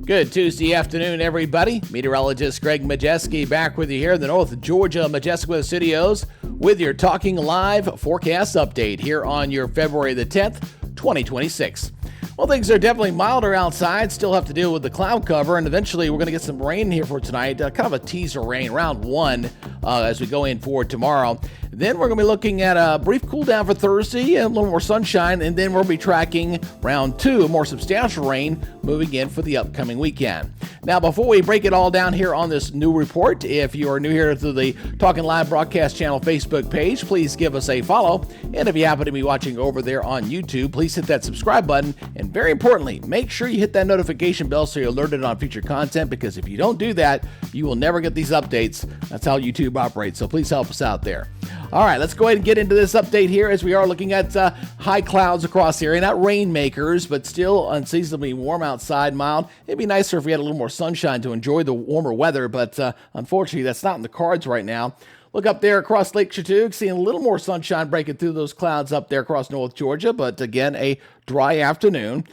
Good Tuesday afternoon, everybody. Meteorologist Greg Majestic back with you here in the North Georgia Majestic Weather Studios with your Talking Live forecast update here on your February the 10th, 2026. Well, things are definitely milder outside. Still have to deal with the cloud cover, and eventually we're going to get some rain here for tonight. Kind of a teaser rain, round one, as we go in for tomorrow. Then we're going to be looking at a brief cool down for Thursday and a little more sunshine, and then we'll be tracking round two, more substantial rain moving in for the upcoming weekend. Now, before we break it all down here on this new report, if you are new here to the Talking Live Broadcast Channel Facebook page, please give us a follow. And if you happen to be watching over there on YouTube, please hit that subscribe button. And very importantly, make sure you hit that notification bell so you're alerted on future content, because if you don't do that, you will never get these updates. That's how YouTube operates. So please help us out there. All right, let's go ahead and get into this update here as we are looking at high clouds across the area. Not rainmakers, but still unseasonably warm outside, mild. It'd be nicer if we had a little more sunshine to enjoy the warmer weather, but unfortunately, that's not in the cards right now. Look up there across Lake Chattooga, seeing a little more sunshine breaking through those clouds up there across North Georgia, but again, a dry afternoon.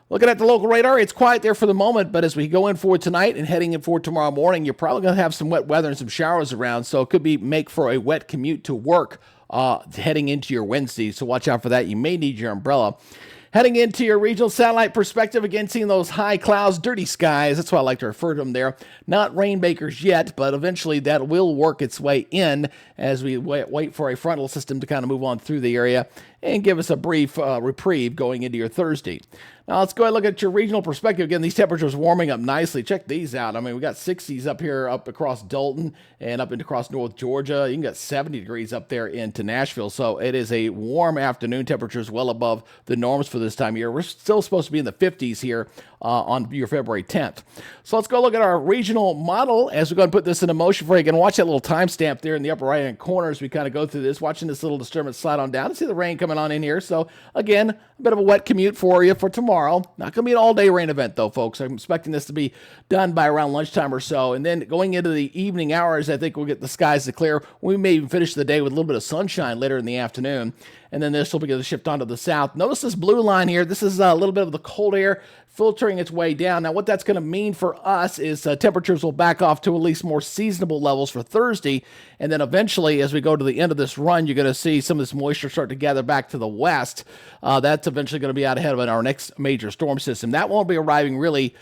Looking at the local radar, it's quiet there for the moment, but as we go in for tonight and heading in for tomorrow morning, you're probably going to have some wet weather and some showers around, so it could be make for a wet commute to work heading into your Wednesday, so watch out for that. You may need your umbrella. Heading into your regional satellite perspective, again, seeing those high clouds, dirty skies. That's why I like to refer to them there. Not rainmakers yet, but eventually that will work its way in as we wait for a frontal system to kind of move on through the area and give us a brief reprieve going into your Thursday. Now, let's go ahead and look at your regional perspective. Again, these temperatures warming up nicely. Check these out. I mean, we got 60s up here, up across Dalton and up into across North Georgia. You can get 70 degrees up there into Nashville. So it is a warm afternoon. Temperatures well above the norms for this time of year. We're still supposed to be in the 50s here on your February 10th. So let's go look at our regional model as we go and put this into motion for you. Again, watch that little timestamp there in the upper right-hand corner as we kind of go through this, watching this little disturbance slide on down. See the rain coming on in here. So again, a bit of a wet commute for you for tomorrow. Not going to be an all-day rain event, though, folks. I'm expecting this to be done by around lunchtime or so. And then going into the evening hours, I think we'll get the skies to clear. We may even finish the day with a little bit of sunshine later in the afternoon. And then this will begin to shift onto the south. Notice this blue line here. This is a little bit of the cold air filtering its way down. Now, what that's going to mean for us is temperatures will back off to at least more seasonable levels for Thursday. And then eventually, as we go to the end of this run, you're going to see some of this moisture start to gather back to the west. That's eventually going to be out ahead of our next major storm system. That won't be arriving really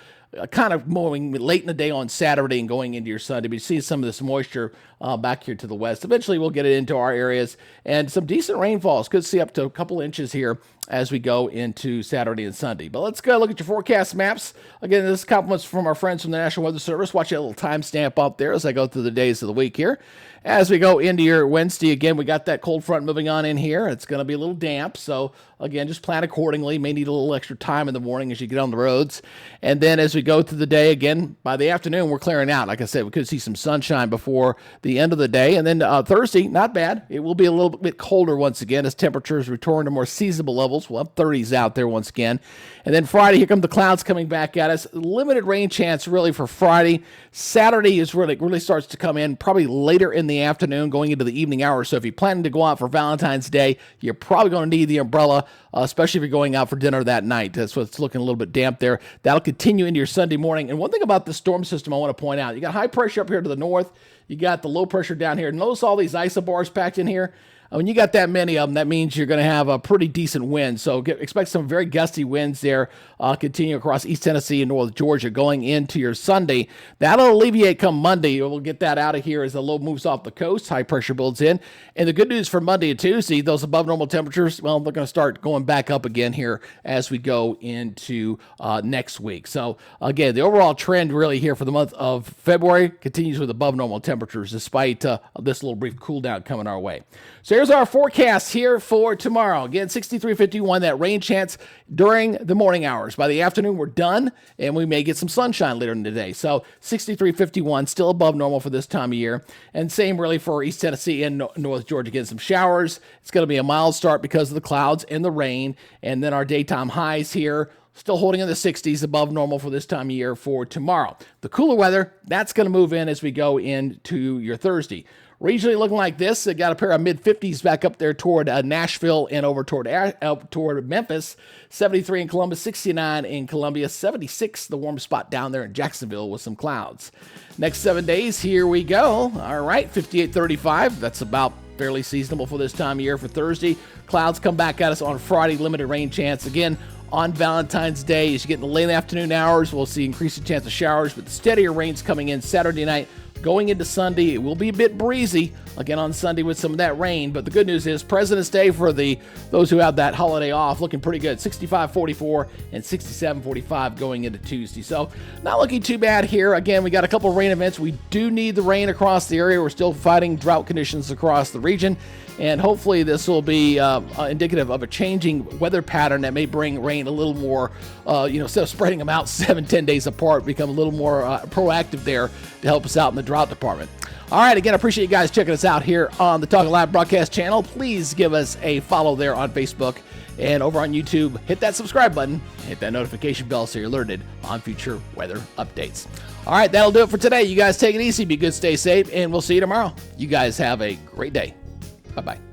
kind of moving late in the day on Saturday and going into your Sunday. But you see some of this moisture back here to the west. Eventually, we'll get it into our areas, and some decent rainfalls. Could see up to a couple inches here as we go into Saturday and Sunday. But let's go look at your forecast maps. Again, this compliments from our friends from the National Weather Service. Watch that little timestamp up there as I go through the days of the week here. As we go into your Wednesday, again, we got that cold front moving on in here. It's going to be a little damp, so again, just plan accordingly. May need a little extra time in the morning as you get on the roads. And then as we go through the day, again, by the afternoon, we're clearing out. Like I said, we could see some sunshine before the end of the day. And then Thursday, not bad. It will be a little bit colder once again as temperatures return to more seasonable levels. We'll have 30s out there once again. And then Friday, here come the clouds coming back at us. Limited rain chance really for Friday. Saturday is really starts to come in probably later in the afternoon going into the evening hours. So if you're planning to go out for Valentine's Day, you're probably going to need the umbrella, especially if you're going out for dinner that night. That's what's looking a little bit damp there. That'll continue into your Sunday morning. And one thing about the storm system I want to point out, you got high pressure up here to the north. You got the low pressure down here. Notice all these isobars packed in here. When you got that many of them, that means you're going to have a pretty decent wind. So expect some very gusty winds there continue across East Tennessee and North Georgia going into your Sunday. That'll alleviate come Monday. We'll get that out of here as the low moves off the coast, high pressure builds in. And the good news for Monday and Tuesday, those above normal temperatures, well, they're going to start going back up again here as we go into next week. So again, the overall trend really here for the month of February continues with above normal temperatures despite this little brief cool down coming our way. So here's our forecast here for tomorrow. Again, 63-51, that rain chance during the morning hours. By the afternoon, we're done, and we may get some sunshine later in the day. So 63-51, still above normal for this time of year. And same really for East Tennessee and North Georgia. Again, some showers. It's going to be a mild start because of the clouds and the rain. And then our daytime highs here, still holding in the 60s, above normal for this time of year for tomorrow. The cooler weather, that's going to move in as we go into your Thursday. Regionally looking like this. It got a pair of mid-50s back up there toward Nashville and over toward Memphis. 73 in Columbus, 69 in Columbia, 76 the warm spot down there in Jacksonville with some clouds. Next 7 days, here we go. All right, 58-35. That's about fairly seasonable for this time of year for Thursday. Clouds come back at us on Friday, limited rain chance. Again, on Valentine's Day, as you get in the late afternoon hours, we'll see increasing chance of showers, but the steadier rains coming in Saturday night. Going into Sunday, it will be a bit breezy again on Sunday with some of that rain, but the good news is President's Day for those who have that holiday off looking pretty good. 65-44 and 67-45 going into Tuesday. So not looking too bad here. Again, we got a couple of rain events. We do need the rain across the area. We're still fighting drought conditions across the region, and hopefully this will be indicative of a changing weather pattern that may bring rain a little more, instead of spreading them out 7-10 days apart, become a little more proactive there to help us out in the drought department. All right, again, I appreciate you guys checking us out here on the Talking Live broadcast channel. Please give us a follow there on Facebook and over on YouTube. Hit that subscribe button, hit that notification bell so you're alerted on future weather updates. All right, that'll do it for today. You guys take it easy, be good, stay safe, and we'll see you tomorrow. You guys have a great day. Bye-bye.